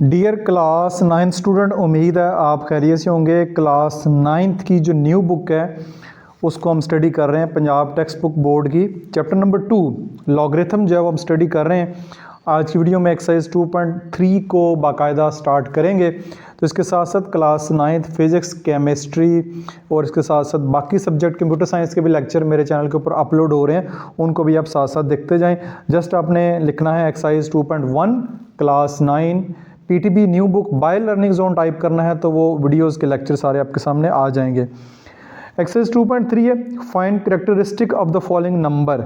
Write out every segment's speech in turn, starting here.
Dear class 9th student, उम्मीद है आप खैरियत से होंगे। क्लास 9th की जो न्यू बुक है उसको हम स्टडी कर रहे हैं पंजाब टेक्स्ट बुक बोर्ड की। चैप्टर नंबर 2 लॉगरिथम जो है वो हम स्टडी कर रहे हैं। आज की वीडियो में एक्सरसाइज 2.3 को बाकायदा स्टार्ट करेंगे। तो इसके साथ साथ क्लास 9th फिज़िक्स, केमिस्ट्री और इसके साथ साथ बाकी सब्जेक्ट कंप्यूटर साइंस के भी लेक्चर मेरे चैनल के ऊपर अपलोड हो रहे हैं, उनको भी आप साथ साथ देखते जाएं। जस्ट आपने लिखना है exercise 2.1 class 9 PTB new book by learning zone type करना है तो वो वीडियोस के लेक्चर सारे आपके सामने आ जाएंगे। एक्सरसाइज 2.3 है find characteristic of the following number.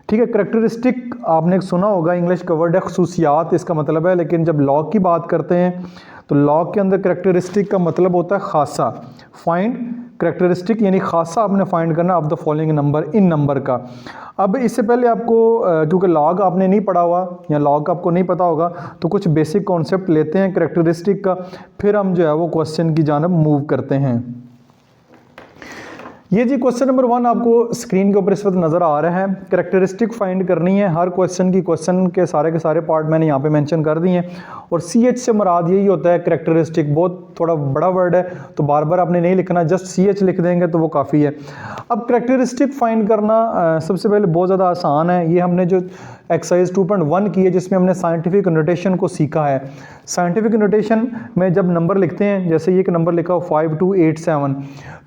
ठीक है, कैरेक्टरिस्टिक आपने सुना होगा, इंग्लिश का वर्ड है खसूसियात इसका मतलब है, लेकिन जब लॉग की बात करते हैं तो लॉग के अंदर कैरेक्टरिस्टिक का मतलब होता है खासा। फाइंड कैरेक्टरिस्टिक यानी खासा आपने फाइंड करना of the following number, in number का। अब इससे पहले आपको क्योंकि लॉग आपने नहीं पढ़ा हुआ या लॉग आपको नहीं पता होगा तो कुछ बेसिक कॉन्सेप्ट लेते हैं कैरेक्टरिस्टिक का, फिर हम जो है वो क्वेश्चन की जानब मूव करते हैं। ये जी क्वेश्चन नंबर 1 आपको स्क्रीन के ऊपर इस वक्त नज़र आ रहा है। कैरेक्टरिस्टिक फाइंड करनी है हर क्वेश्चन की, क्वेश्चन के सारे पार्ट मैंने यहाँ पे मेंशन कर दिए हैं। और CH से मुराद यही होता है कैरेक्टरिस्टिक, बहुत थोड़ा बड़ा वर्ड है तो बार बार आपने नहीं लिखना, जस्ट CH लिख देंगे तो वो काफ़ी है। अब कैरेक्टरिस्टिक फाइंड करना सबसे पहले बहुत ज़्यादा आसान है। ये हमने जो एक्सरसाइज 2.1 की है जिसमें हमने साइंटिफिक नोटेशन को सीखा है। साइंटिफिक नोटेशन में जब नंबर लिखते हैं, जैसे ये एक नंबर लिखा हो 5287,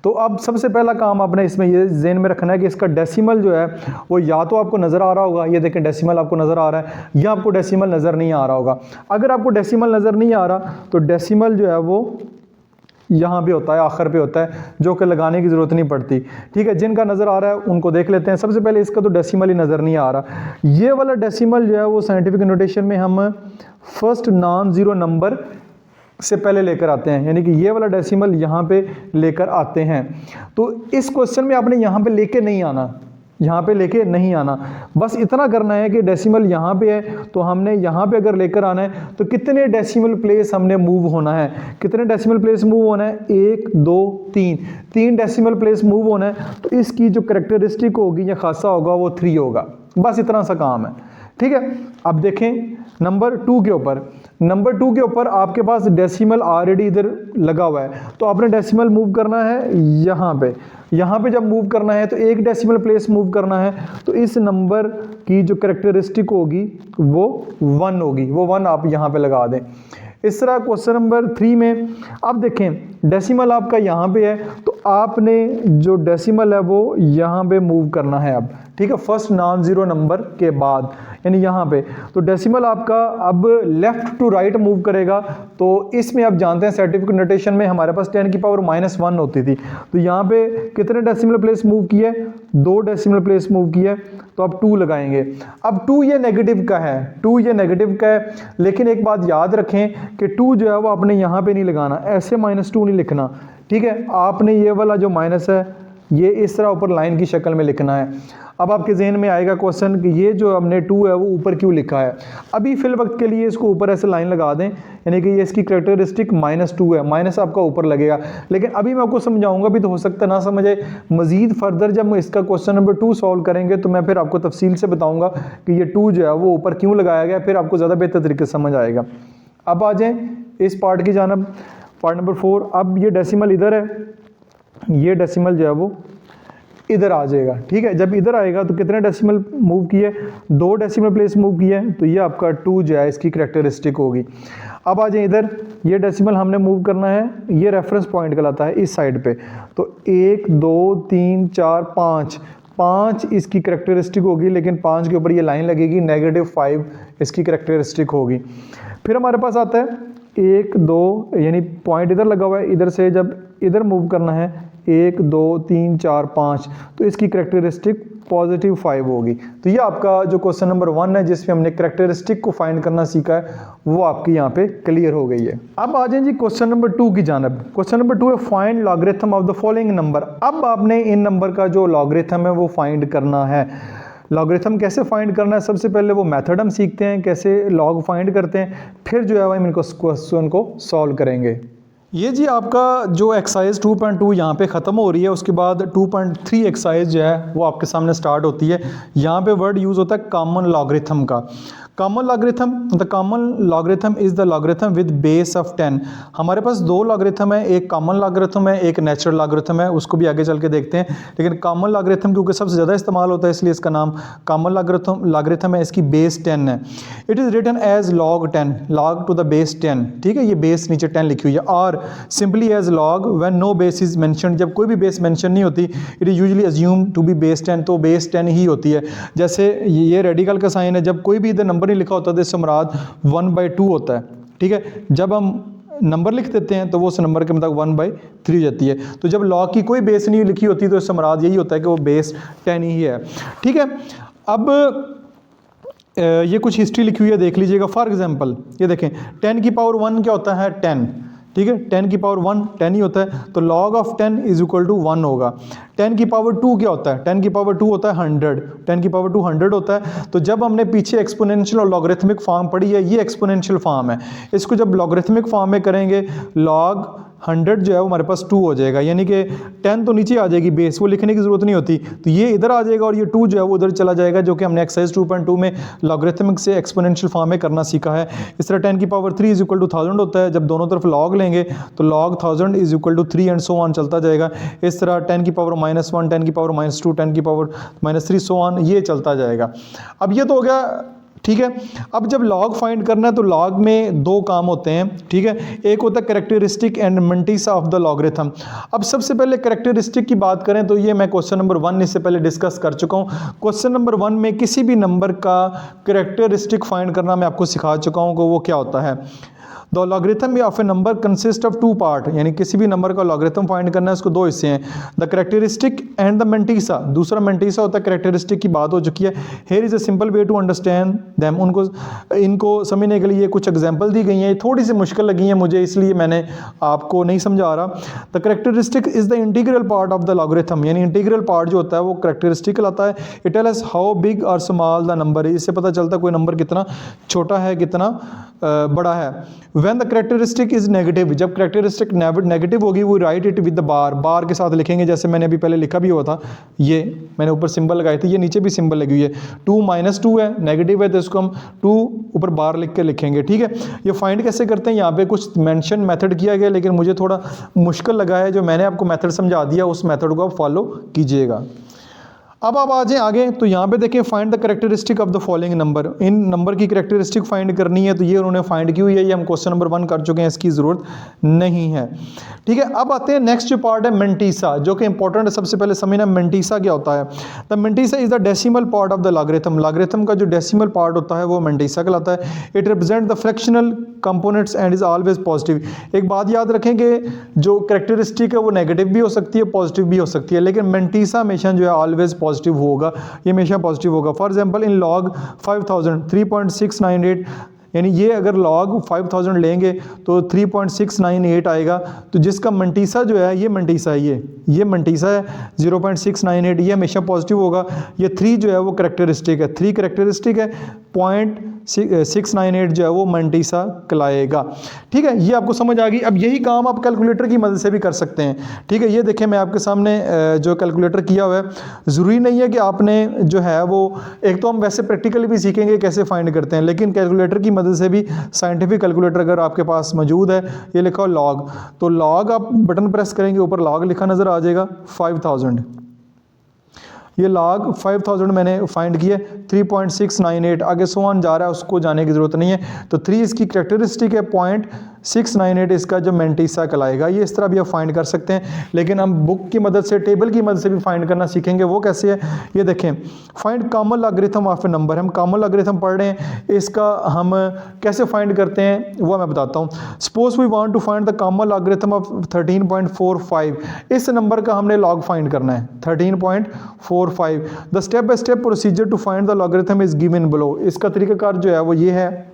तो अब सबसे पहला काम आपने इसमें ये ज़हन में रखना है कि इसका डेसिमल जो है वो या तो आपको नज़र आ रहा होगा, ये देखें डेसिमल आपको नज़र आ रहा है, या आपको डेसिमल नज़र नहीं आ रहा होगा। अगर आपको डेसिमल नज़र नहीं आ रहा तो डेसिमल जो है वो यहाँ पे होता है, आखिर पे होता है, जो कि लगाने की ज़रूरत नहीं पड़ती। ठीक है, जिनका नज़र आ रहा है उनको देख लेते हैं। सबसे पहले इसका तो डेसिमल ही नज़र नहीं आ रहा। ये वाला डेसिमल जो है वो साइंटिफिक नोटेशन में हम फर्स्ट नॉन ज़ीरो नंबर से पहले लेकर आते हैं, यानी कि ये वाला डेसिमल यहाँ पे लेकर आते हैं। तो इस क्वेश्चन में आपने यहाँ पे लेके नहीं आना, यहाँ पे लेके नहीं आना, बस इतना करना है कि डेसिमल यहाँ पे है तो हमने यहाँ पे अगर लेकर आना है तो कितने डेसिमल प्लेस हमने मूव होना है, कितने डेसिमल प्लेस मूव होना है, 1 2 3 डेसिमल प्लेस मूव होना है। तो इसकी जो कैरेक्टरिस्टिक होगी या खासा होगा वो 3 होगा, बस इतना सा काम है। ठीक है, अब देखें नंबर 2 के ऊपर। नंबर 2 के ऊपर आपके पास डेसिमल ऑलरेडी इधर लगा हुआ है, तो आपने डेसिमल मूव करना है यहाँ पे। यहाँ पे जब मूव करना है तो 1 डेसिमल प्लेस मूव करना है, तो इस नंबर की जो कैरेक्टरिस्टिक होगी वो 1 होगी, वो 1 आप यहाँ पे लगा दें। इस तरह क्वेश्चन नंबर 3 में अब देखें डेसिमल आपका यहाँ पे है तो आपने जो डेसिमल है वो यहाँ पे मूव करना है अब। ठीक है, फर्स्ट नॉन ज़ीरो नंबर के बाद, यानी यहाँ पे तो डेसिमल आपका अब लेफ़्ट टू राइट मूव करेगा। तो इसमें आप जानते हैं साइंटिफिक नोटेशन में हमारे पास 10 की पावर -1 होती थी, तो यहाँ पे कितने डेसिमल प्लेस मूव किए, 2 डेसिमल प्लेस मूव किए, तो अब 2 लगाएंगे। अब 2 ये नेगेटिव का है, 2 ये नेगेटिव का है, लेकिन एक बात याद रखें कि 2 जो है वो आपने यहाँ पे नहीं लगाना, ऐसे -2 नहीं लिखना। ठीक है, आपने ये वाला जो माइनस है ये इस तरह ऊपर लाइन की शक्ल में लिखना है। अब आपके जहन में आएगा क्वेश्चन कि ये जो हमने 2 है वो ऊपर क्यों लिखा है। अभी फिल वक्त के लिए इसको ऊपर ऐसे लाइन लगा दें, यानी कि ये इसकी कैरेक्टरिस्टिक -2 है, माइनस आपका ऊपर लगेगा। लेकिन अभी मैं आपको समझाऊंगा भी तो हो सकता है ना समझे, मजीद फर्दर जब हम इसका क्वेश्चन नंबर 2 सॉल्व करेंगे तो मैं फिर आपको तफसील से बताऊँगा कि ये 2 जो है वो ऊपर क्यों लगाया गया, फिर आपको ज़्यादा बेहतर तरीके से समझ आएगा। अब आ जाएँ इस पार्ट की जानब, पार्ट नंबर 4। अब ये डेसिमल इधर है, ये डेसिमल जो है वो इधर आ जाएगा। ठीक है, जब इधर आएगा तो कितने डेसिमल मूव किए, 2 डेसिमल प्लेस मूव किए, तो ये आपका 2 जो है इसकी कैरेक्टरिस्टिक होगी। अब आ जाए इधर, ये डेसिमल हमने मूव करना है, ये रेफरेंस पॉइंट कहलाता है इस साइड पे, तो 1 2 3 4 5 इसकी कैरेक्टरिस्टिक होगी, लेकिन 5 के ऊपर ये लाइन लगेगी, -5 इसकी कैरेक्टरिस्टिक होगी। फिर हमारे पास आता है 1 2, यानी पॉइंट इधर लगा हुआ है, इधर से जब इधर मूव करना है 1 2 3 4 5, तो इसकी कैरेक्टरिस्टिक +5 होगी। तो ये आपका जो क्वेश्चन नंबर 1 है जिसमें हमने कैरेक्टरिस्टिक को फाइंड करना सीखा है वो आपकी यहाँ पे क्लियर हो गई है। अब आ जाए जी क्वेश्चन नंबर 2 की जानब। क्वेश्चन नंबर 2 है find logarithm of the following number. अब आपने इन नंबर का जो लॉगरिथम है वो फाइंड करना है। लॉगरिथम कैसे फाइंड करना है, सबसे पहले वो मेथड हम सीखते हैं कैसे लॉग फाइंड करते हैं, फिर जो है हम इनको क्वेश्चन को सॉल्व करेंगे। ये जी आपका जो एक्सरसाइज 2.2 यहाँ पे ख़त्म हो रही है, उसके बाद 2.3 एक्सरसाइज जो है वो आपके सामने स्टार्ट होती है। यहाँ पे वर्ड यूज़ होता है कॉमन लॉगरिथम का। Common logarithm, the common logarithm is the logarithm with base of 10। हमारे पास दो लॉगरिथम है, एक कॉमन लॉगरिथम है, एक नेचुरल लॉगरिथम है, उसको भी आगे चल के देखते हैं। लेकिन कॉमन लॉगरिथम क्योंकि सबसे ज़्यादा इस्तेमाल होता है इसलिए इसका नाम कॉमन लॉगरिथम है। इसकी बेस 10 है। It is written as log 10, log to the base 10, ठीक है। ये बेस नीचे 10 लिखी हुई है। और simply as log when no base is mentioned, जब कोई भी बेस मेंशन नहीं होती, it is usually assume to be base 10, तो बेस 10 ही होती है। जैसे ये रेडिकल का साइन है, जब कोई भी इधर नंबर नहीं लिखा होता तो इससे मुराद 1/2 होता है, ठीक है। जब हम नंबर लिख देते हैं तो वो उस नंबर के मतलब 1/3 हो जाती है। तो जब log की कोई बेस नहीं लिखी होती तो इससे मुराद यही होता है कि वो बेस 10 ही है, ठीक है। अब ये कुछ हिस्ट्री लिखी हुई है, देख लीजिएगा। फॉर एग्जांपल ये देखें, 10 की पावर 1 क्या होता है? 10, ठीक है। 10 की पावर 1 10 ही होता है, तो log of 10 is equal to 1 होगा। 10 की पावर 2 क्या होता है? 10 की पावर 2 होता है 100, 10 की पावर 2 100 होता है। तो जब हमने पीछे एक्सपोनेंशियल और लॉगरिथमिक फॉर्म पढ़ी है, ये एक्सपोनेंशियल फॉर्म है। इसको जब लॉगरिथमिक फॉर्म में करेंगे, log 100 जो है वो हमारे पास 2 हो जाएगा, यानी कि 10 तो नीचे आ जाएगी बेस, वो लिखने की ज़रूरत नहीं होती, तो ये इधर आ जाएगा और ये 2 जो है वो उधर चला जाएगा, जो कि हमने एक्सरसाइज 2.2 में लॉगरिथमिक से एक्सपोनेंशियल फॉर्म में करना सीखा है। इस तरह 10 की पावर 3 इज इक्वल टू 1000 होता है। जब दोनों तरफ log लेंगे तो log 1000 is equal to 3 and so on चलता जाएगा। इस तरह 10 की पावर -1, 10 की पावर -2, 10 की पावर -3 सो ऑन, ये चलता जाएगा। अब ये तो हो गया, ठीक है। अब जब log फाइंड करना है तो log में दो काम होते हैं, ठीक है। एक होता है characteristic and mantissa of the logarithm. अब सबसे पहले कैरेक्टरिस्टिक की बात करें तो ये मैं क्वेश्चन नंबर 1 इससे पहले डिस्कस कर चुका हूँ। क्वेश्चन नंबर 1 में किसी भी नंबर का कैरेक्टरिस्टिक फाइंड करना मैं आपको सिखा चुका हूँ कि वो क्या होता है। The logarithm of A number consist of 2 part, यानी किसी भी नंबर का लॉगरिथम फाइंड करना है, उसको दो हिस्से हैं, the characteristic and the mantissa. दूसरा मेंटीसा होता है, कैरेक्टरिस्टिक की बात हो चुकी है। Here is a simple way to understand them. इनको समझने के लिए कुछ एग्जांपल दी गई हैं, थोड़ी सी मुश्किल लगी हैं मुझे, इसलिए मैंने आपको नहीं समझा रहा। The characteristic is the integral part of the logarithm, यानी इंटीग्रल पार्ट जो होता है वो कैरेक्टरिस्टिक कहलाता है। It tell us how big और स्मॉल द नंबर है, इससे पता चलता है कोई नंबर कितना छोटा है कितना बड़ा है। When the characteristic is negative, जब कैरेक्टरिस्टिक नेगेटिव होगी वो write it with the bar, bar के साथ लिखेंगे, जैसे मैंने अभी पहले लिखा भी हुआ था, ये मैंने ऊपर सिंबल लगाए थे, ये नीचे भी सिंबल लगी हुई है। 2 - 2 है, नेगेटिव है, तो इसको हम 2 ऊपर बार लिख के लिखेंगे, ठीक है। ये फाइंड कैसे करते हैं, यहाँ पे कुछ मेंशन मेथड किया गया, लेकिन मुझे थोड़ा मुश्किल लगा है। जो मैंने आपको मेथड समझा दिया उस मेथड को आप फॉलो कीजिएगा। अब आप आ जाएं आगे, तो यहाँ पे देखें, find the characteristic of the following number. In number की कैरेक्टरिस्टिक फाइंड करनी है, तो ये उन्होंने फाइंड की हुई है, ये हम क्वेश्चन नंबर 1 कर चुके हैं, इसकी ज़रूरत नहीं है, ठीक है। अब आते हैं नेक्स्ट जो पार्ट है मेंटीसा, जो कि इंपॉर्टेंट है। सबसे पहले समझना मेंटीसा क्या होता है। The mantissa is the decimal part of the logarithm. Logarithm का जो डेसिमल पार्ट होता है वो मेंटीसा कहलाता है। It represent the fractional components and is always positive. एक बात याद रखें कि जो कैरेक्टरिस्टिक है वो नेगेटिव भी हो सकती है, पॉजिटिव भी हो सकती है, लेकिन मेंटीसा हमेशा जो है ऑलवेज पॉजिटिव होगा, ये हमेशा पॉजिटिव होगा। फॉर एग्जांपल इन log 5000 3.698, यानी ये अगर log 5000 लेंगे तो 3.698 आएगा, तो जिसका मेंटीसा जो है ये मेंटीसा है, ये मेंटीसा है 0.698, ये हमेशा पॉजिटिव होगा। ये 3 जो है वो कैरेक्टरिस्टिक है, 3 कैरेक्टरिस्टिक है, 0.698 जो है वो मेंटीसा कहलाएगा, ठीक है। ये आपको समझ आ गई। अब यही काम आप कैलकुलेटर की मदद से भी कर सकते हैं, ठीक है। ये देखें मैं आपके सामने जो कैलकुलेटर किया हुआ है, ज़रूरी नहीं है कि आपने जो है वो, एक तो हम वैसे प्रैक्टिकली भी सीखेंगे कैसे फाइंड करते हैं, लेकिन कैलकुलेटर की मदद से भी, साइंटिफिक कैलकुलेटर अगर आपके पास मौजूद है, ये लिखा हो log, तो log आप बटन प्रेस करेंगे, ऊपर log लिखा नज़र आ जाएगा 5000, ये log 5000 मैंने फाइंड किया, 3.698 आगे सो ऑन जा रहा है, उसको जाने की ज़रूरत नहीं है। तो 3 इसकी कैरेक्टरिस्टिक है, 0.698 इसका जो मेंटीसा कहलाएगा। ये इस तरह भी आप फाइंड कर सकते हैं, लेकिन हम बुक की मदद से, टेबल की मदद से भी फाइंड करना सीखेंगे। वो कैसे है, ये देखें, find common logarithm of A number. हम कॉमन लॉगरिथम पढ़ रहे हैं, इसका हम कैसे फाइंड करते हैं वो मैं बताता हूँ। Suppose we want to find the common logarithm of 13.45, इस नंबर का हमने लॉग फाइंड करना है 13.45। The step by step procedure to find the logarithm is given below. इसका तरीकाकार जो है वो ये है,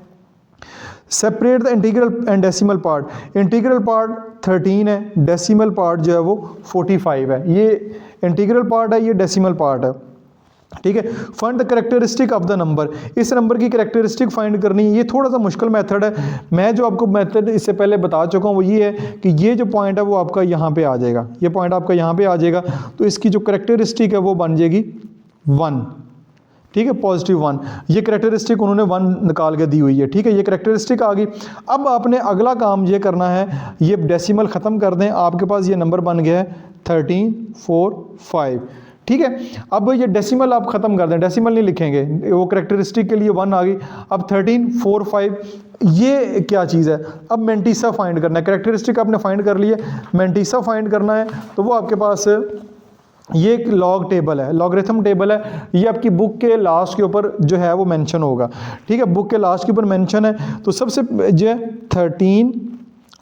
separate the integral and decimal part. Integral part 13 है, डेसिमल पार्ट जो है वो 45 है। ये इंटीग्रल पार्ट है, ये डेसिमल पार्ट है, ठीक है। Find the characteristic of the number. इस नंबर की कैरेक्टरिस्टिक फाइंड करनी है, ये थोड़ा सा मुश्किल मेथड है। मैं जो आपको मेथड इससे पहले बता चुका हूँ वो ये है कि ये जो पॉइंट है वो आपका यहाँ पे आ जाएगा, ये पॉइंट आपका यहाँ पे आ जाएगा, तो इसकी जो कैरेक्टरिस्टिक है वो बन जाएगी 1, ठीक है, +1। ये करेक्टरिस्टिक उन्होंने 1 निकाल के दी हुई है, ठीक है, ये करेक्टरिस्टिक आ गई। अब आपने अगला काम ये करना है, ये डेसिमल ख़त्म कर दें, आपके पास ये नंबर बन गया है 1345, ठीक है। अब ये डेसिमल आप ख़त्म कर दें, डेसिमल नहीं लिखेंगे, वो करेक्टरिस्टिक के लिए 1 आ गई। अब 1345 ये क्या चीज़ है, अब मैंटीसा फाइंड करना है। करेक्टरिस्टिक आपने फाइंड कर लिया, मैंटीसा फाइंड करना है, तो वो आपके पास ये एक लॉग टेबल है, लॉगरिथम टेबल है, ये आपकी बुक के लास्ट के ऊपर जो है वो मेंशन होगा, ठीक है, बुक के लास्ट के ऊपर मेंशन है। तो सबसे जो है 13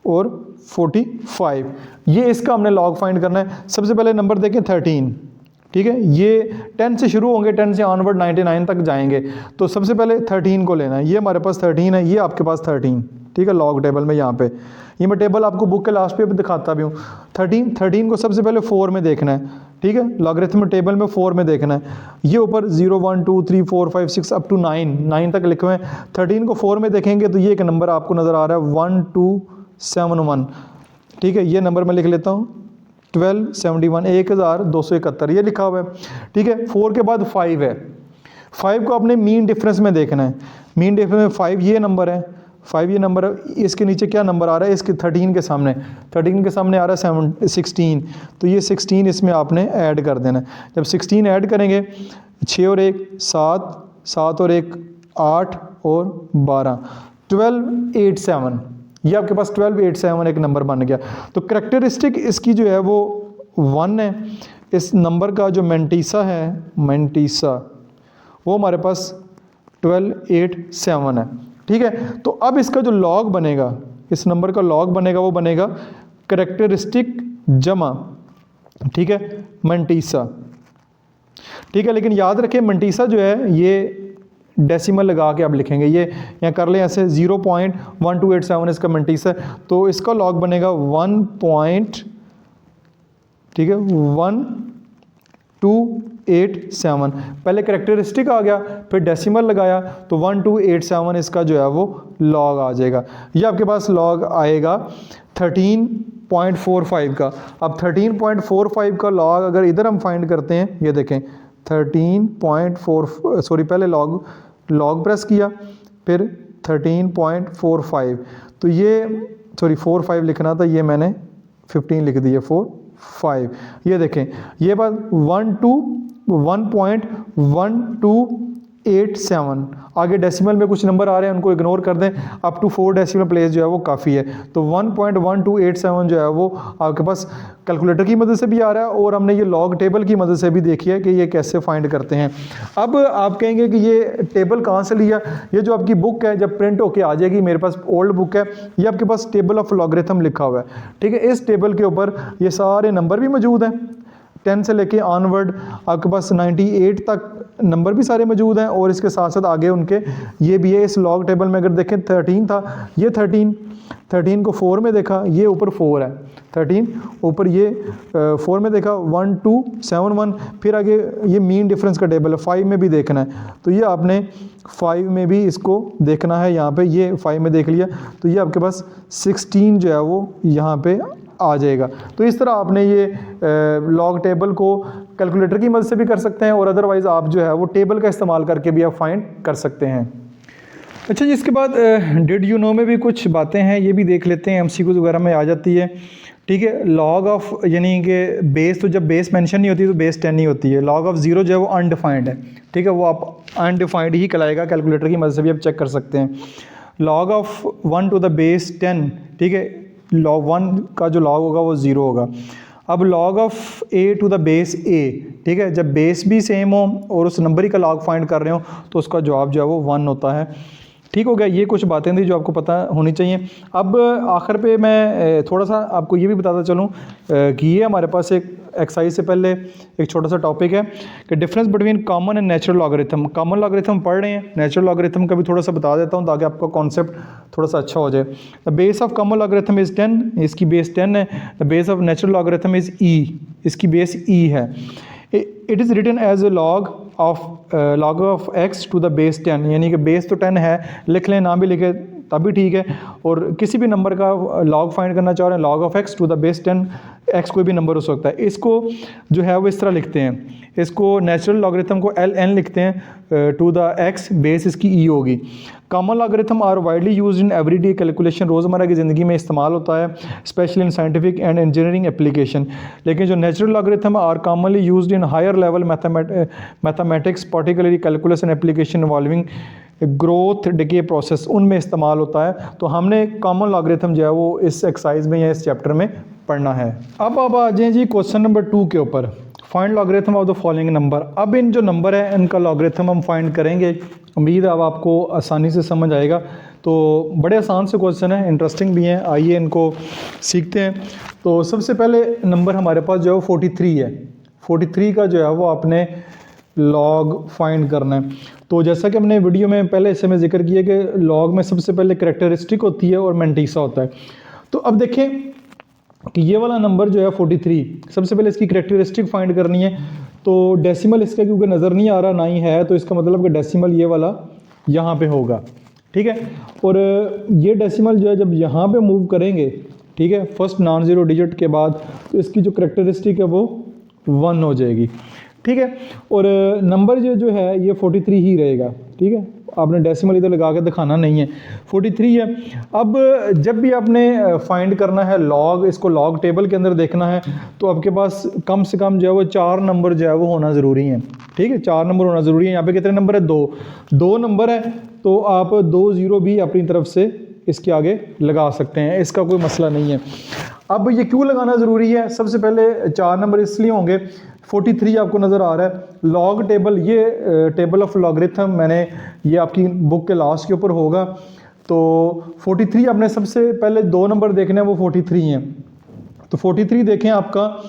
और 45, ये इसका हमने लॉग फाइंड करना है। सबसे पहले नंबर देखें 13, ठीक है, ये 10 से शुरू होंगे, 10 से ऑनवर्ड 99 तक जाएंगे। तो सबसे पहले 13 को लेना है, ये हमारे पास 13 है, ये आपके पास 13, ठीक है, लॉग टेबल में यहाँ पे, ये मैं टेबल आपको बुक के लास्ट पे भी दिखाता भी हूँ। 13 को सबसे पहले 4 में देखना है, ठीक है, लॉगरिथम टेबल में 4 में देखना है। ये ऊपर 0 1 2 3 4 5 6 अप टू 9 तक लिखे हुए हैं। 13 को 4 में देखेंगे तो ये एक नंबर आपको नज़र आ रहा है 1271, ठीक है, ये नंबर मैं लिख लेता हूँ 1271, 1271 ये लिखा हुआ है, ठीक है। 4 के बाद 5 है, 5 को आपने मीन डिफरेंस में देखना है, मीन डिफरेंस में 5 ये नंबर है, 5 ये नंबर है, इसके नीचे क्या नंबर आ रहा है, इसके 13 के सामने, 13 के सामने आ रहा है 16, तो ये 16 इसमें आपने ऐड कर देना है। जब 16 ऐड करेंगे, 6 और 1 7, 7 और 1 8 और 12, 1287, ये आपके पास 1287 एक नंबर बन गया। तो करेक्टरिस्टिक इसकी जो है वो 1 है, इस नंबर का जो मैंटीसा है, मैंटीसा वो हमारे पास 1287 है, ठीक है। तो अब इसका जो लॉग बनेगा, इस नंबर का लॉग बनेगा, वो बनेगा करेक्टरिस्टिक जमा, ठीक है, मैंटीसा, ठीक है। लेकिन याद रखें मैंटीसा जो है ये डेसिमल लगा के आप लिखेंगे, ये यहाँ कर लें ऐसे 0.1287 इसका मैंटीसा, तो इसका लॉग बनेगा 1. ठीक है 1287। पहले करेक्टरिस्टिक आ गया, फिर डेसिमल लगाया, तो 1287 इसका जो है वो लॉग आ जाएगा। ये आपके पास लॉग आएगा 13.45 का। अब 13.45 का लॉग अगर इधर हम फाइंड करते हैं, ये देखें 13.4 सॉरी पहले लॉग प्रेस किया, फिर 13.45, तो ये सॉरी 45 लिखना था, ये मैंने 15 लिख दिया, 45। ये देखें ये बात 1.1287। आगे डेसिमल में कुछ नंबर आ रहे हैं, उनको इग्नोर कर दें, अप टू 4 डेसिमल प्लेस जो है वो काफ़ी है। तो 1.1287 जो है वो आपके पास कैलकुलेटर की मदद से भी आ रहा है, और हमने ये लॉग टेबल की मदद से भी देखी है कि ये कैसे फाइंड करते हैं। अब आप कहेंगे कि ये टेबल कहाँ से लिया, ये जो आपकी बुक है जब प्रिंट होके आ जाएगी, मेरे पास ओल्ड बुक है, ये आपके पास टेबल ऑफ लॉगरिथम लिखा हुआ है, ठीक है। इस टेबल के ऊपर ये सारे नंबर भी मौजूद हैं, 10 से लेके ऑनवर्ड आपके पास 98 तक नंबर भी सारे मौजूद हैं, और इसके साथ साथ आगे उनके ये भी है। इस लॉग टेबल में अगर देखें 13 था, ये 13 को 4 में देखा, ये ऊपर 4 है, 13 ऊपर ये 4 में देखा 1271, फिर आगे ये मीन डिफरेंस का टेबल है, 5 में भी देखना है, तो ये आपने 5 में भी इसको देखना है। यहाँ पे ये 5 में देख लिया, तो ये आपके पास 16 जो है वो यहाँ पे आ जाएगा। तो इस तरह आपने ये लॉग टेबल को कैलकुलेटर की मदद से भी कर सकते हैं, और अदरवाइज़ आप जो है वो टेबल का इस्तेमाल करके भी आप फाइंड कर सकते हैं। अच्छा जी, इसके बाद डिड यू नो में भी कुछ बातें हैं, ये भी देख लेते हैं, एमसीक्यूज़ वगैरह में आ जाती है, ठीक है। लॉग ऑफ यानी कि बेस, तो जब बेस मेंशन नहीं होती तो बेस 10 ही होती है। लॉग ऑफ 0 जो है वो अनडिफाइंड है, ठीक है, वो आप अनडिफाइंड ही कहलाएगा, कैलकुलेटर की मदद से भी आप चेक कर सकते हैं। Log of 1 to the base 10, ठीक है, लॉग 1 का जो लॉग होगा वो 0 होगा। अब log of a to the base a, ठीक है, जब बेस भी सेम हो और उस नंबर ही का लॉग फाइंड कर रहे हो तो उसका जवाब जो है वो 1 होता है। ठीक हो गया, ये कुछ बातें थी जो आपको पता होनी चाहिए। अब आखिर पे मैं थोड़ा सा आपको ये भी बताता चलूँ कि ये हमारे पास एक एक्सरसाइज से पहले एक छोटा सा टॉपिक है कि difference between common and natural logarithm. Common logarithm पढ़ रहे हैं, नेचुरल लॉगरिथम का भी थोड़ा सा बता देता हूँ ताकि आपका कॉन्सेप्ट थोड़ा सा अच्छा हो जाए। The base of common logarithm is 10, इसकी बेस 10 है। The base of natural logarithm is e, इसकी बेस e है। It is written as a log of x to the base 10, यानी कि बेस तो 10 है, लिख लें ना भी लिखे तभी ठीक है। और किसी भी नंबर का लॉग फाइंड करना चाह रहे हैं, log of x to the base 10, x कोई भी नंबर हो सकता है। इसको जो है वो इस तरह लिखते हैं, इसको नेचुरल लॉगरिथम को ln लिखते हैं टू द x, बेस इसकी e होगी। Common logarithm are widely used in everyday calculation, रोज़मर्रा की ज़िंदगी में इस्तेमाल होता है, specially in scientific and engineering application. लेकिन जो natural logarithm are commonly used in higher level mathematics, particularly calculation application involving growth decay process, उनमें इस्तेमाल होता है। तो हमने कॉमन लॉगरिथम जो है वो इस एक्सरसाइज में या इस चैप्टर में पढ़ना है। अब आ जाएँ जी क्वेश्चन नंबर 2 के ऊपर, find logarithm of the following number. अब इन जो नंबर है इनका लॉगरिथम हम फाइंड करेंगे, उम्मीद है अब आपको आसानी से समझ आएगा। तो बड़े आसान से क्वेश्चन है, इंटरेस्टिंग भी हैं, आइए इनको सीखते हैं। तो सबसे पहले नंबर हमारे पास जो है 43 है, 43 का जो है वो आपने लॉग फाइंड करना है। तो जैसा कि हमने वीडियो में पहले इससे में जिक्र किया कि लॉग में सबसे पहले कैरेक्टरिस्टिक होती है और मैंटीसा होता है। तो अब देखें कि ये वाला नंबर जो है 43, सबसे पहले इसकी कैरेक्टरिस्टिक फाइंड करनी है। तो डेसिमल इसका क्योंकि नज़र नहीं आ रहा, ना ही है, तो इसका मतलब कि डेसिमल ये वाला यहाँ पे होगा, ठीक है। और ये डेसिमल जो है जब यहाँ पे मूव करेंगे, ठीक है, फर्स्ट नॉन ज़ीरो डिजिट के बाद, तो इसकी जो कैरेक्टरिस्टिक है वो 1 हो जाएगी, ठीक है। और नंबर जो है ये 43 ही रहेगा, ठीक है, आपने डेसिमल इधर लगा के दिखाना नहीं है, 43 है। अब जब भी आपने फाइंड करना है लॉग, इसको लॉग टेबल के अंदर देखना है, तो आपके पास कम से कम जो है वो 4 नंबर जो है वो होना ज़रूरी है, ठीक है, 4 नंबर होना ज़रूरी है। यहाँ पे कितने नंबर है? 2 नंबर है, तो आप 2 ज़ीरो भी अपनी तरफ से इसके आगे लगा सकते हैं, इसका कोई मसला नहीं है। अब ये क्यों लगाना ज़रूरी है? सबसे पहले 4 नंबर इसलिए होंगे, 43 आपको नज़र आ रहा है, लॉग टेबल, ये टेबल ऑफ लॉगरिथम मैंने, ये आपकी बुक के लास्ट के ऊपर होगा। तो 43 आपने सबसे पहले 2 नंबर देखने हैं, वो 43 हैं। तो 43 देखें, आपका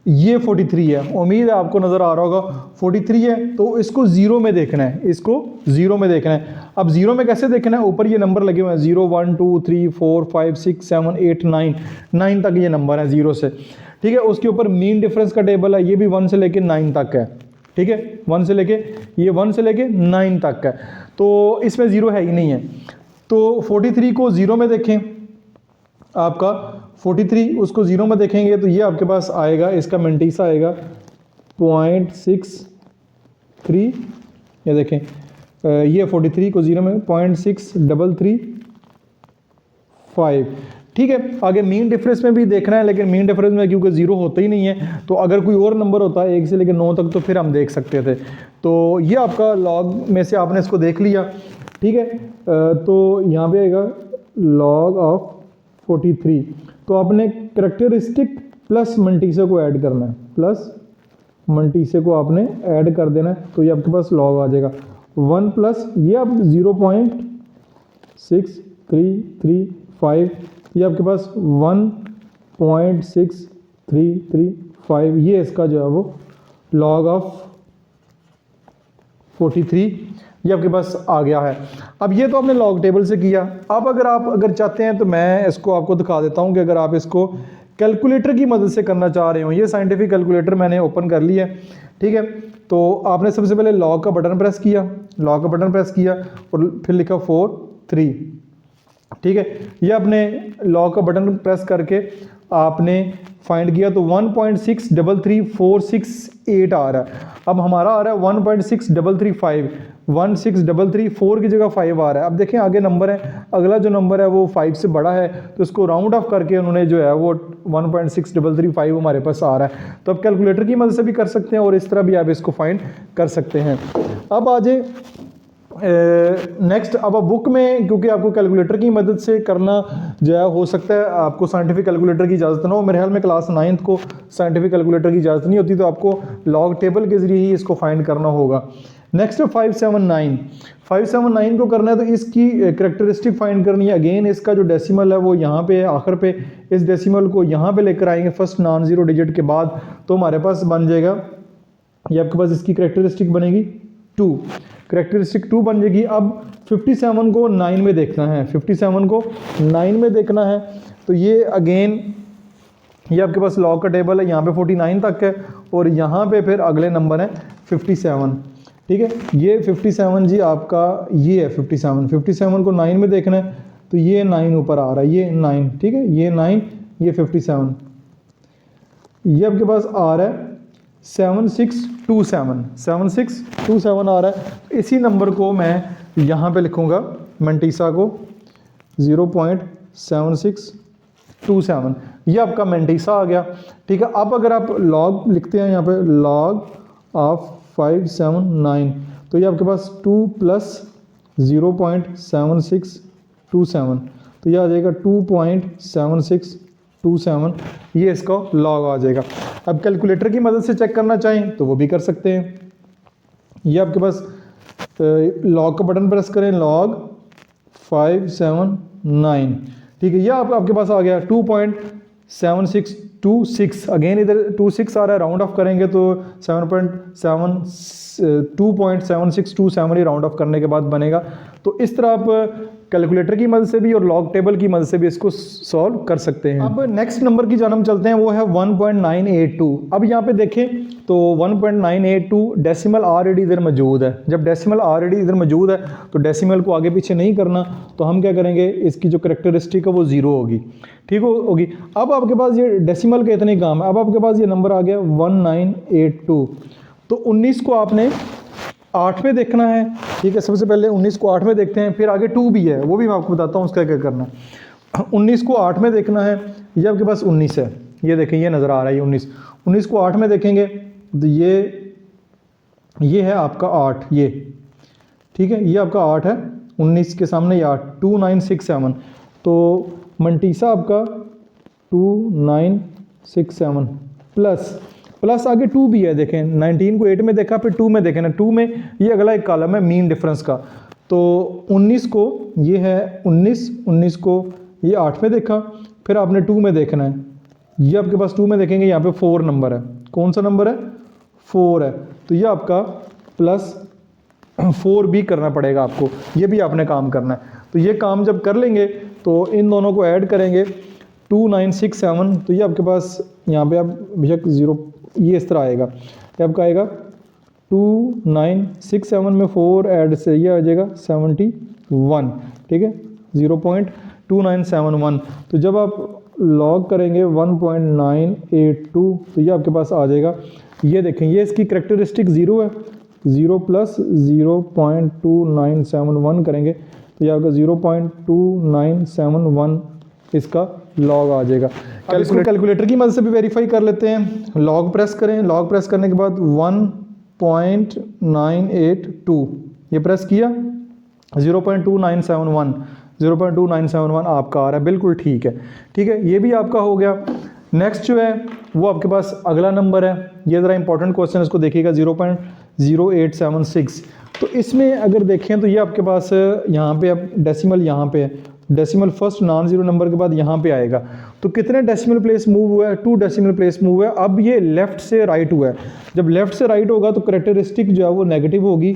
ये 43 है, उम्मीद है आपको नज़र आ रहा होगा 43 है। तो इसको ज़ीरो में देखना है, इसको ज़ीरो में देखना है। अब ज़ीरो में कैसे देखना है? ऊपर ये नंबर लगे हुए हैं, 0 1 2 3 4 5 6 7 8 9 तक ये नंबर है ज़ीरो से, ठीक है। उसके ऊपर मीन डिफरेंस का टेबल है, ये भी 1 से लेके 9 तक है, ठीक है, 1 से लेके, ये 1 से लेके 9 तक है, तो इसमें ज़ीरो है ही नहीं है। तो 43 को ज़ीरो में देखें, आपका 43 उसको ज़ीरो में देखेंगे तो ये आपके पास आएगा, इसका मैंटीसा आएगा 0.63, ये देखें, ये 43 को ज़ीरो में 0.6335, ठीक है। आगे मीन डिफरेंस में भी देखना है, लेकिन मीन डिफरेंस में क्योंकि ज़ीरो होता ही नहीं है, तो अगर कोई और नंबर होता है 1 से लेकर 9 तक तो फिर हम देख सकते थे। तो ये आपका लॉग में से आपने इसको देख लिया, ठीक है। तो यहाँ पे आएगा लॉग ऑफ 43, तो आपने कैरेक्टरिस्टिक प्लस मैंटीसा को ऐड करना है, प्लस मैंटीसा को आपने ऐड कर देना है, तो ये आपके पास लॉग आ जाएगा 1 प्लस ये आप 0.6335, ये आपके पास 1.6335, ये इसका जो है वो लॉग ऑफ 43 ये आपके पास आ गया है। अब ये तो आपने लॉग टेबल से किया। अब अगर चाहते हैं तो मैं इसको आपको दिखा देता हूं कि अगर आप इसको कैलकुलेटर की मदद से करना चाह रहे हो, ये साइंटिफिक कैलकुलेटर मैंने ओपन कर लिया है, ठीक है। तो आपने सबसे पहले लॉग का बटन प्रेस किया, लॉग का बटन प्रेस किया और फिर लिखा 43, ठीक है। ये आपने लॉग का बटन प्रेस करके आपने फाइंड किया तो 1.633468 आ रहा है। अब हमारा आ रहा है 1.6335, 16334 की जगह 5 आ रहा है। अब देखें आगे नंबर है, अगला जो नंबर है वो 5 से बड़ा है, तो इसको राउंड ऑफ करके उन्होंने जो है वो 1.6335 हमारे पास आ रहा है। तो अब कैलकुलेटर की मदद से भी कर सकते हैं और इस तरह भी आप इसको फाइंड कर सकते हैं। अब आ जाए नेक्स्ट, अब बुक में क्योंकि आपको कैलकुलेटर की मदद से करना जो है, हो सकता है आपको साइंटिफिक कैलकुलेटर की इजाज़त ना हो, मेरे ख्याल में क्लास 9th को साइंटिफिक कैलकुलेटर की इजाज़त नहीं होती, तो आपको लॉग टेबल के ज़रिए ही इसको फाइंड करना होगा। नेक्स्ट 579 को करना है, तो इसकी कैरेक्टरिस्टिक फाइंड करनी है। अगेन इसका जो डेसिमल है वो यहाँ पे आखिर पे, इस डेसिमल को यहाँ पे लेकर आएंगे फर्स्ट नॉन ज़ीरो डिजिट के बाद, तो हमारे पास बन जाएगा, ये आपके पास इसकी कैरेक्टरिस्टिक बनेगी 2, कैरेक्टरिस्टिक 2 बन जाएगी। अब 57 को 9 में देखना है, 57 को 9 में देखना है, तो ये अगेन ये आपके पास लॉग का टेबल है, यहाँ पे 49 तक है और यहाँ पे फिर अगले नंबर है 57, ठीक है। ये 57 जी आपका ये है 57 को 9 में देखना है, तो ये 9 ऊपर आ रहा है, ये 9, ठीक है, ये 9, ये 57, ये आपके पास आ रहा है 7627, 7627 आ रहा है। इसी नंबर को मैं यहाँ पे लिखूँगा, मेंटीसा को 0.7627, ये आपका मेंटीसा आ गया, ठीक है। अब अगर आप लॉग लिखते हैं यहाँ पे, लॉग ऑफ 579, तो ये आपके पास 2 + 0.7627, तो ये आ जाएगा 2.7627, ये इसका लॉग आ जाएगा। अब कैलकुलेटर की मदद से चेक करना चाहें तो वो भी कर सकते हैं। ये आपके पास लॉग का बटन प्रेस करें, लॉग 579, ठीक है, ये आपके पास आ गया 2.7626। अगेन इधर 26 आ रहा है, राउंड ऑफ करेंगे तो 2.7627 ही राउंड ऑफ करने के बाद बनेगा। तो इस तरह आप कैलकुलेटर की मदद से भी और लॉग टेबल की मदद से भी इसको सॉल्व कर सकते हैं। अब नेक्स्ट नंबर की जानब चलते हैं, वो है 1.982। अब यहाँ पे देखें तो 1.982 डेसिमल ऑलरेडी इधर मौजूद है। जब डेसिमल ऑलरेडी इधर मौजूद है तो डेसिमल को आगे पीछे नहीं करना, तो हम क्या करेंगे, इसकी जो करेक्टरिस्टिक है वो 0 होगी, ठीक होगी। अब आपके पास ये डेसिमल के इतने काम है, अब आपके पास ये नंबर आ गया 1982, तो 19 को आपने 8 में देखना है, ठीक है। सबसे पहले 19 को 8 में देखते हैं, फिर आगे 2 भी है, वो भी मैं आपको बताता हूँ उसका क्या करना है। 19 को 8 में देखना है, ये आपके पास 19 है, ये देखें, ये नज़र आ रहा है, ये 19 को 8 में देखेंगे तो ये है आपका 8, ये ठीक है, ये आपका 8 है, 19 के सामने ये 8, 2967, तो मंटीसा आपका 2967 प्लस आगे 2 भी है, देखें 19 को 8 में देखा, फिर 2 में देखें ना, 2 में ये अगला एक कॉलम है मीन डिफरेंस का। तो 19 को ये है 19 को ये 8 में देखा, फिर आपने 2 में देखना है, ये आपके पास 2 में देखेंगे, यहाँ पे 4 नंबर है, कौन सा नंबर है, 4 है, तो ये आपका +4 भी करना पड़ेगा आपको, ये भी आपने काम करना है। तो ये काम जब कर लेंगे तो इन दोनों को ऐड करेंगे 2967, तो ये आपके पास यहाँ पे आप बेशक 0, ये इस तरह आएगा, ये आपका आएगा 2967 में 4 ऐड से ये आ जाएगा 71, ठीक है, 0.2971। तो जब आप लॉग करेंगे 1.982 तो ये आपके पास आ जाएगा, ये देखें, ये इसकी करेक्टरिस्टिक 0 है, 0 + 0.2971 करेंगे तो ये आपका 0.2971 इसका लॉग आ जाएगा। कैलकुलेटर की मदद से भी वेरीफाई कर लेते हैं। लॉग प्रेस करें, लॉग प्रेस करने के बाद 1.982 ये प्रेस किया, 0.2971 आपका आ रहा है, बिल्कुल ठीक है, ठीक है, ये भी आपका हो गया। नेक्स्ट जो है वो आपके पास अगला नंबर है, ये ज़रा इंपॉर्टेंट क्वेश्चन है, इसको देखिएगा, 0.0876। तो इसमें अगर देखें तो ये आपके पास यहाँ पे अब डेसिमल यहाँ पे है, decimal first non zero number के बाद यहाँ पे आएगा, तो कितने डेसिमल प्लेस मूव हुआ है, 2 डेसिमल प्लेस मूव हुआ है। अब ये लेफ़्ट से राइट हुआ है, जब लेफ़्ट से राइट होगा तो करेक्टरिस्टिक जो है वो नेगेटिव होगी,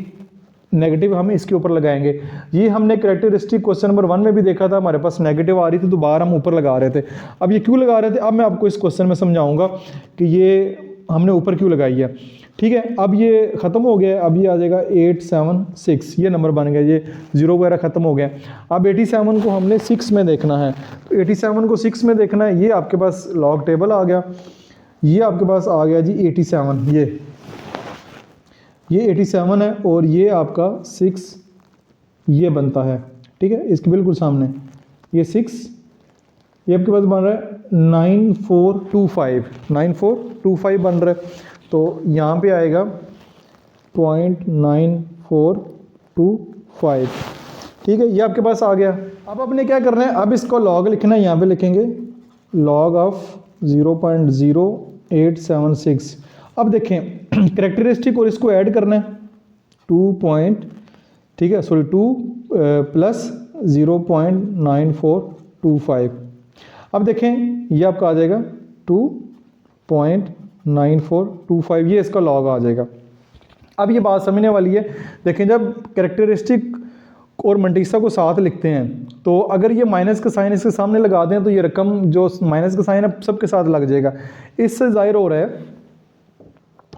नेगेटिव हम इसके ऊपर लगाएंगे। ये हमने करेक्टरिस्टिक क्वेश्चन नंबर 1 में भी देखा था, हमारे पास नेगेटिव आ रही थी तो बार हम ऊपर लगा रहे थे। अब ये क्यों लगा रहे थे, अब मैं आपको इस क्वेश्चन में समझाऊंगा कि ये हमने ऊपर क्यों लगाई है, ठीक है। अब ये ख़त्म हो गया, अब ये आ जाएगा 876, ये नंबर बन गया, ये 0 वगैरह ख़त्म हो गया। अब 87 को हमने 6 में देखना है, तो 87 को 6 में देखना है, ये आपके पास लॉग टेबल आ गया, ये आपके पास आ गया जी 87, ये 87 है और ये आपका 6 ये बनता है, ठीक है, इसके बिल्कुल सामने ये 6, ये आपके पास बन रहा है 9425 बन रहा है, तो यहाँ पे आएगा 0.9425, ठीक है, ये आपके पास आ गया। अब आपने क्या करना है, अब इसको लॉग लिखना है, यहाँ पे लिखेंगे लॉग ऑफ 0.0876। अब देखें करेक्टरिस्टिक और इसको ऐड करना है 2 प्लस 0.9425। अब देखें ये आपका आ जाएगा 2.9425, ये इसका लॉग आ जाएगा। अब ये बात समझने वाली है, देखें जब करेक्टरिस्टिक और मंटीसा को साथ लिखते हैं तो अगर ये माइनस का साइन इसके सामने लगा दें तो ये रकम जो माइनस का साइन है सबके साथ लग जाएगा। इससे ज़ाहिर हो रहा है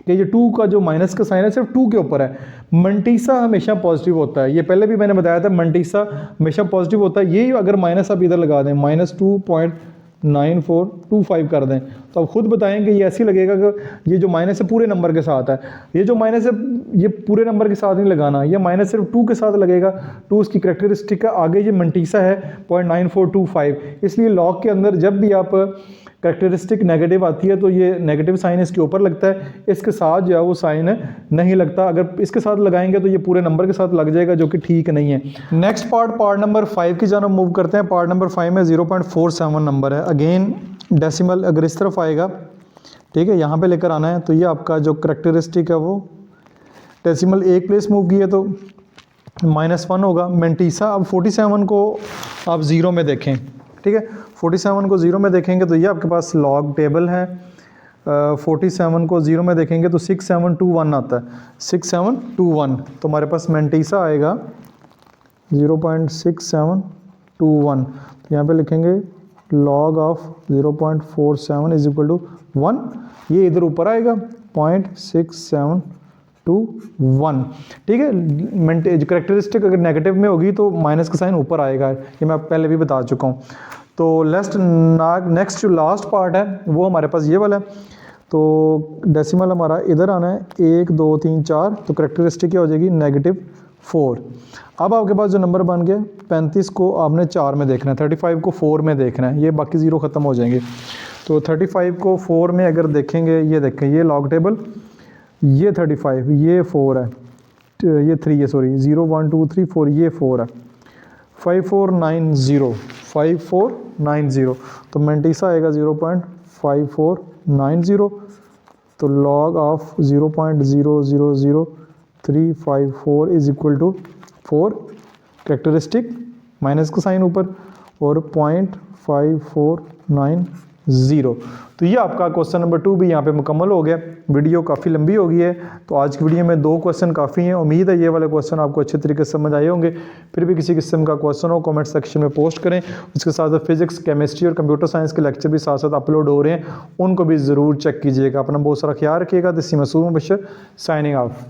कि ये 2 का जो माइनस का साइन है सिर्फ 2 के ऊपर है। मंटीसा हमेशा पॉजिटिव होता है, ये पहले भी मैंने बताया था, मंटीसा हमेशा पॉजिटिव होता है। ये अगर माइनस आप इधर लगा दें, -2.9425 कर दें, तो आप खुद बताएं कि ये ऐसे ही लगेगा कि ये जो माइनस है पूरे नंबर के साथ है। ये जो माइनस है ये पूरे नंबर के साथ नहीं लगाना, ये माइनस सिर्फ 2 के साथ लगेगा। 2 उसकी करैक्टरिस्टिक है, आगे ये मंटीसा है 0.9425, इसलिए लॉग के अंदर जब भी आप करैक्टरिस्टिक नेगेटिव आती है तो ये नेगेटिव साइन इसके ऊपर लगता है, इसके साथ जो है वो साइन नहीं लगता। अगर इसके साथ लगाएंगे तो ये पूरे नंबर के साथ लग जाएगा, जो कि ठीक नहीं है। नेक्स्ट पार्ट नंबर 5 की जानब मूव करते हैं। पार्ट नंबर 5 में 0.47 नंबर है। अगेन डेसिमल अगर इस तरफ आएगा, ठीक है, यहाँ पे लेकर आना है, तो ये आपका जो करैक्टरिस्टिक है वो डेसिमल एक प्लेस मूव की है तो -1 होगा। मेंटीसा अब 47 को आप ज़ीरो में देखें, ठीक है, 47 को ज़ीरो में देखेंगे तो ये आपके पास लॉग टेबल है। 47 को ज़ीरो में देखेंगे तो 6721 आता है, 6721, तो हमारे पास मेंटीसा आएगा 0.6721। तो यहाँ पे लिखेंगे log of 0.47 is equal to 1, ये इधर ऊपर आएगा 0.6721, ठीक है। करैक्टरिस्टिक अगर नेगेटिव में होगी तो माइनस का साइन ऊपर आएगा, ये मैं पहले भी बता चुका हूँ। तो नेक्स्ट जो लास्ट पार्ट है वो हमारे पास ये वाला है। तो डेसिमल हमारा इधर आना है 1 2 3 4, तो करैक्टरिस्टिक क्या हो जाएगी -4। अब आपके पास जो नंबर बन गया 35 को आपने 4 में देखना है, 35 को 4 में देखना है, ये बाकी ज़ीरो ख़त्म हो जाएंगे। तो 35 को 4 में अगर देखेंगे, ये देखें, ये लॉग टेबल, ये 35, ये 4 है, ये 3 है, सॉरी 0 1 2 3 4, ये 4 है, 5490, तो मेंटीसा आएगा 0.5490। तो log of 0.000354 is equal to 4, characteristic minus का साइन ऊपर और 0.5490। तो ये आपका क्वेश्चन नंबर 2 भी यहाँ पे मुकम्मल हो गया। वीडियो काफ़ी लंबी हो गई है, तो आज की वीडियो में 2 क्वेश्चन काफ़ी हैं। उम्मीद है ये वाले क्वेश्चन आपको अच्छे तरीके से समझ आए होंगे। फिर भी किसी किस्म का क्वेश्चन हो कमेंट सेक्शन में पोस्ट करें। उसके साथ साथ फिजिक्स, केमिस्ट्री और कंप्यूटर साइंस के लेक्चर भी साथ साथ अपलोड हो रहे हैं, उनको भी ज़रूर चेक कीजिएगा। अपना बहुत सारा ख्याल रखिएगा। दिस इज मासूम बशर साइनिंग ऑफ।